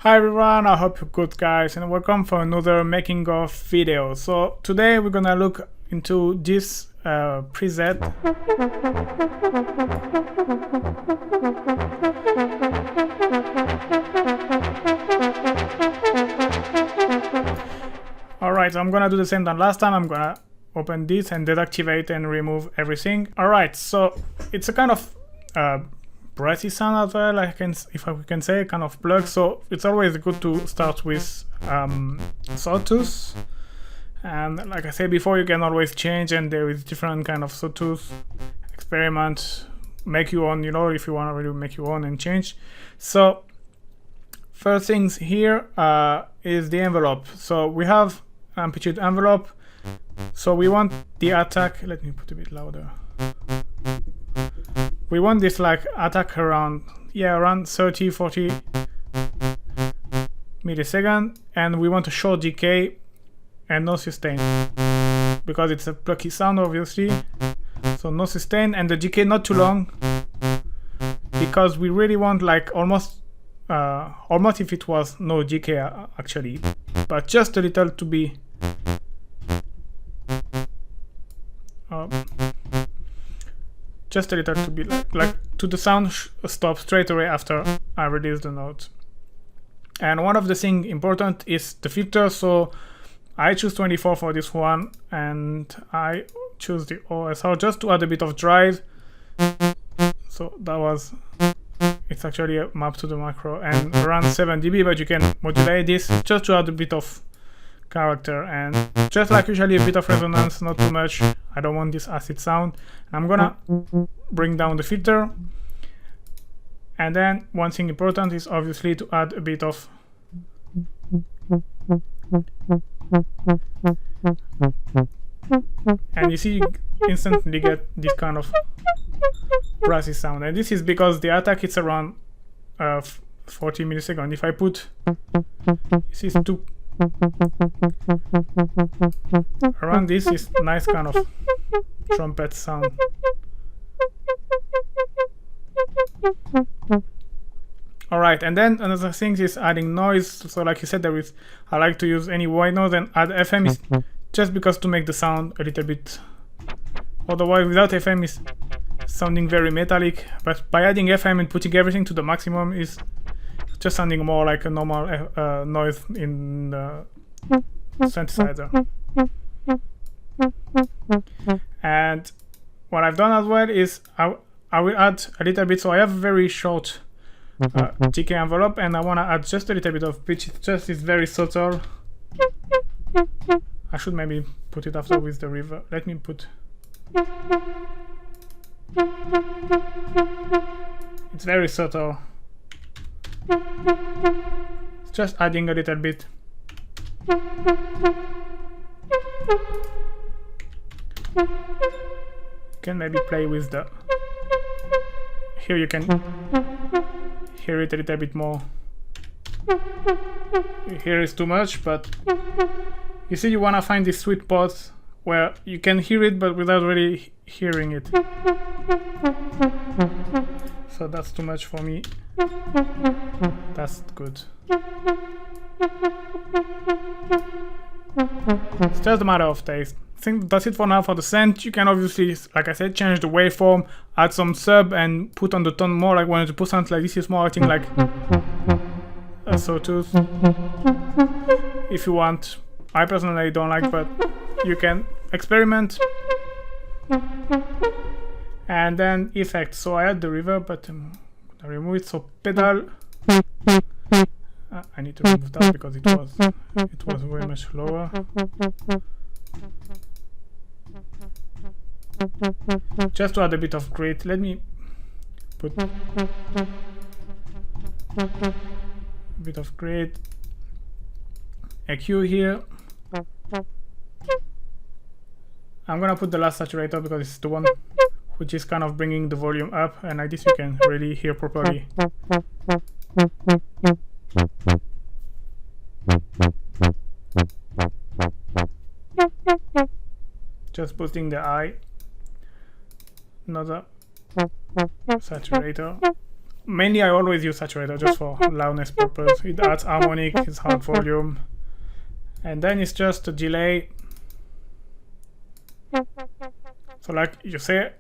Hi everyone, I hope you're good guys, and welcome for another making of video. So today we're gonna look into this preset. Alright, so I'm gonna do the same than last time. I'm gonna open this and deactivate and remove everything. Alright, so it's a kind of brassy sound as well, if I can say, kind of plug. So it's always good to start with sawtooth, and like I said before, you can always change, and there is different kind of sawtooth. Experiment, make your own, you know, if you want to really make your own and change. So first things here is the envelope. So we have amplitude envelope, so we want the attack, let me put a bit louder. We want this like attack around 30-40 millisecond, and we want a short decay and no sustain, because it's a plucky sound obviously. So no sustain, and the decay not too long, because we really want like almost if it was no decay actually, but just a little to be just a little to be like to the sound stop straight away after I release the note. And one of the things important is the filter. So I choose 24 for this one, and I choose the OSR just to add a bit of drive. So that was, it's actually a map to the macro, and around 7 dB, but you can modulate this just to add a bit of character, and just like usually a bit of resonance, not too much. I don't want this acid sound. I'm gonna bring down the filter, and then one thing important is obviously to add a bit of and you see you instantly get this kind of brassy sound, and this is because the attack is around 40 milliseconds. If I put, this is too around, this is nice kind of trumpet sound. Alright, and then another thing is adding noise. So like you said, there is, I like to use any white noise and add FM, is just because to make the sound a little bit, otherwise without FM is sounding very metallic, but by adding FM and putting everything to the maximum is just sounding more like a normal noise in the synthesizer. And what I've done as well is I will add a little bit. So I have a very short decay envelope, and I want to add just a little bit of pitch. It's very subtle. I should maybe put it after with the reverb. Let me put, it's very subtle. It's just adding a little bit. You can maybe play with the, here you can hear it a little bit more. Here is too much, but you see, you want to find this sweet spot where you can hear it but without really hearing it. So that's too much for me. That's good. It's just a matter of taste. I think that's it for now for the synth. You can obviously, like I said, change the waveform, add some sub, and put on the tone more like 100%. Like this is more acting like a sawtooth, if you want. I personally don't like, but you can experiment. And then effects. So I add the reverb, but I remove it. So pedal. I need to remove that because it was way much lower. Just to add a bit of grit, let me put a bit of grit. EQ here. I'm gonna put the last saturator because it's the one which is kind of bringing the volume up, and like this you can really hear properly. Just boosting the eye. Another saturator. mainly I always use saturator just for loudness purpose. It adds harmonic, it's hard volume, and then it's just a delay. So like you say,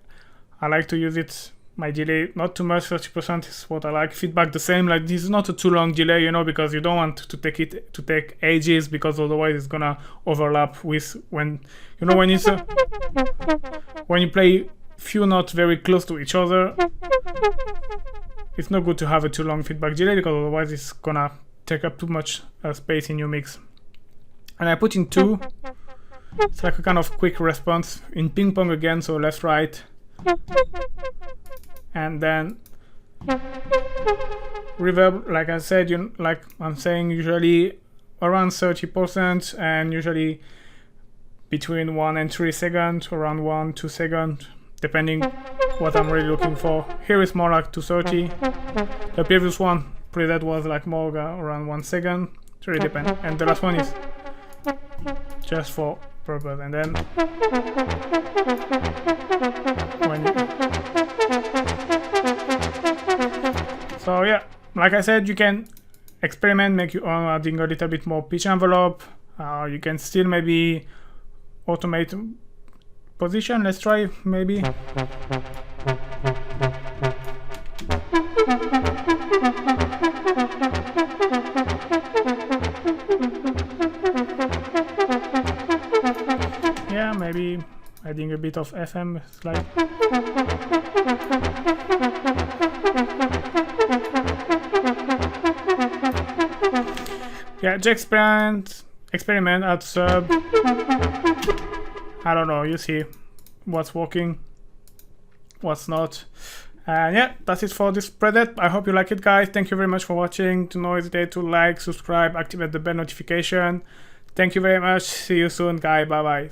I like to use it, my delay not too much, 30% is what I like. Feedback the same, like this is not a too long delay, you know, because you don't want to take ages, because otherwise it's gonna overlap with when, you know, when it's when you play few notes very close to each other, it's not good to have a too long feedback delay, because otherwise it's gonna take up too much space in your mix. And I put in 2. It's like a kind of quick response in ping pong again, so left, right, and then reverb. Like I said, like I'm saying, usually around 30%, and usually between 1 and 3 seconds, around 1-2 seconds, depending what I'm really looking for. Here is more like 230. The previous one preset was like more around 1 second. It really depends. And the last one is just for purpose. And then so yeah, like I said, you can experiment, make your own, adding a little bit more pitch envelope. You can still maybe automate position. Let's try maybe. Yeah, maybe adding a bit of FM slide. Yeah, just experiment, add sub. I don't know, you see what's working, what's not. And yeah, that's it for this preset. I hope you like it, guys. Thank you very much for watching. Do not hesitate to like, subscribe, activate the bell notification. Thank you very much. See you soon, guys. Bye bye.